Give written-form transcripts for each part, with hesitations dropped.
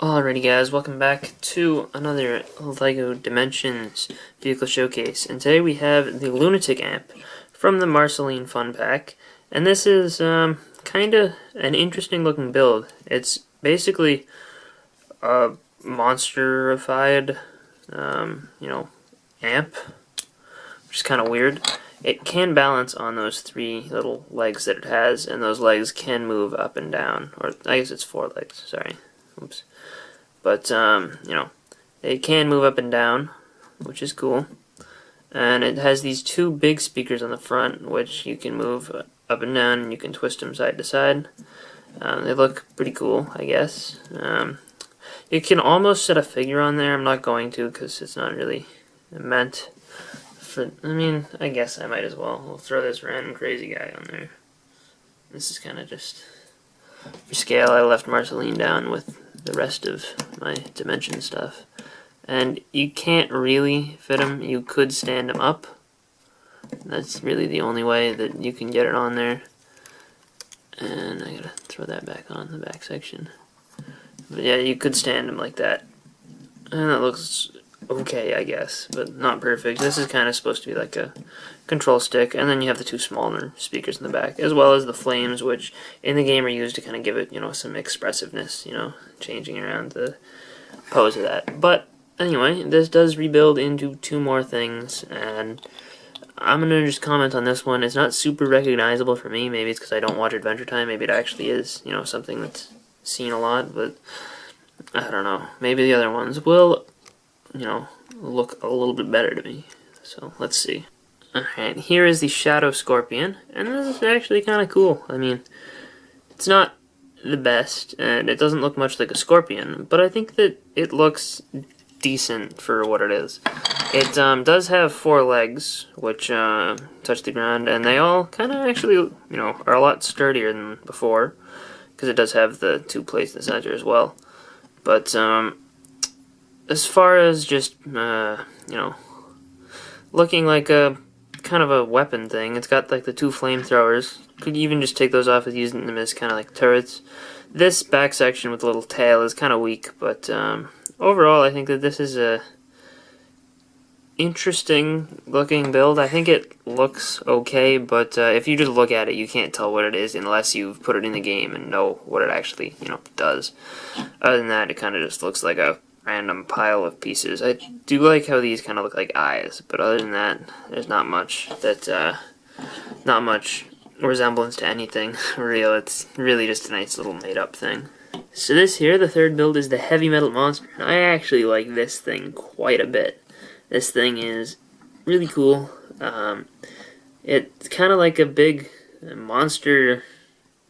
Alrighty guys, welcome back to another LEGO Dimensions vehicle showcase, and today we have the Lunatic Amp from the Marceline Fun Pack, and this is kinda an interesting looking build. It's basically a monsterified amp, which is kinda weird. It can balance on those three little legs that it has, and those legs can move up and down, or I guess it's 4 legs, sorry. Oops. But, it can move up and down, which is cool. And it has these 2 big speakers on the front, which you can move up and down, and you can twist them side to side. They look pretty cool, I guess. You can almost set a figure on there. I'm not going to, because it's not really meant for, I guess I might as well. We'll throw this random crazy guy on there. This is kind of just for scale. I left Marceline down with the rest of my dimension stuff, and you can't really fit him. You could stand him up. That's really the only way that you can get it on there. And I gotta throw that back on the back section. But yeah, you could stand him like that, and that looks okay, I guess, but not perfect. This is kind of supposed to be like a control stick, and then you have the 2 smaller speakers in the back, as well as the flames, which in the game are used to kind of give it, some expressiveness, changing around the pose of that. But anyway, this does rebuild into 2 more things, and I'm gonna just comment on this one. It's not super recognizable for me. Maybe it's because I don't watch Adventure Time. Maybe it actually is, something that's seen a lot, but I don't know. Maybe the other ones will look a little bit better to me. So let's see. Alright, here is the Shadow Scorpion, and this is actually kind of cool. It's not the best, and it doesn't look much like a scorpion, but I think that it looks decent for what it is. It does have 4 legs, which touch the ground, and they all kind of actually, are a lot sturdier than before, because it does have the 2 plates in the center as well. But as far as just, looking like a kind of a weapon thing, it's got like the 2 flamethrowers. Could even just take those off with using them as kind of like turrets. This back section with the little tail is kind of weak, but overall I think that this is a interesting looking build. I think it looks okay, but if you just look at it, you can't tell what it is unless you've put it in the game and know what it actually, does. Other than that, it kind of just looks like a random pile of pieces. I do like how these kind of look like eyes, but other than that, there's not much resemblance to anything real. It's really just a nice little made-up thing. So this here, the 3rd build, is the Heavy Metal Monster, and I actually like this thing quite a bit. This thing is really cool. It's kind of like a big monster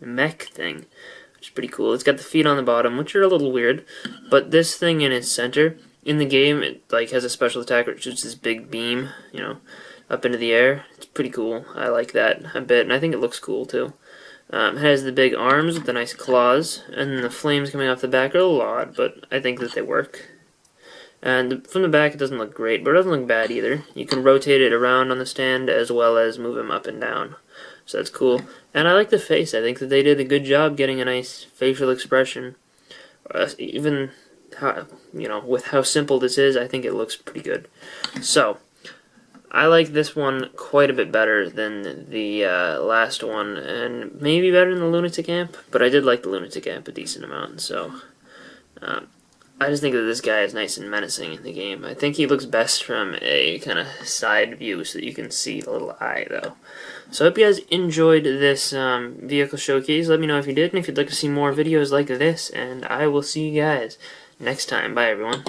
mech thing, which is pretty cool. It's got the feet on the bottom, which are a little weird, but this thing in its center, in the game, it has a special attack which shoots this big beam, up into the air. It's pretty cool. I like that a bit, and I think it looks cool too. It has the big arms with the nice claws, and the flames coming off the back are a little odd, but I think that they work. And from the back it doesn't look great, but it doesn't look bad either. You can rotate it around on the stand as well as move him up and down. So that's cool. And I like the face. I think that they did a good job getting a nice facial expression. Even how, with how simple this is, I think it looks pretty good. So I like this one quite a bit better than the last one, and maybe better than the Lunatic Amp, but I did like the Lunatic Amp a decent amount, so I just think that this guy is nice and menacing in the game. I think he looks best from a kind of side view so that you can see the little eye, though. So I hope you guys enjoyed this vehicle showcase. Let me know if you did, and if you'd like to see more videos like this, and I will see you guys next time. Bye, everyone.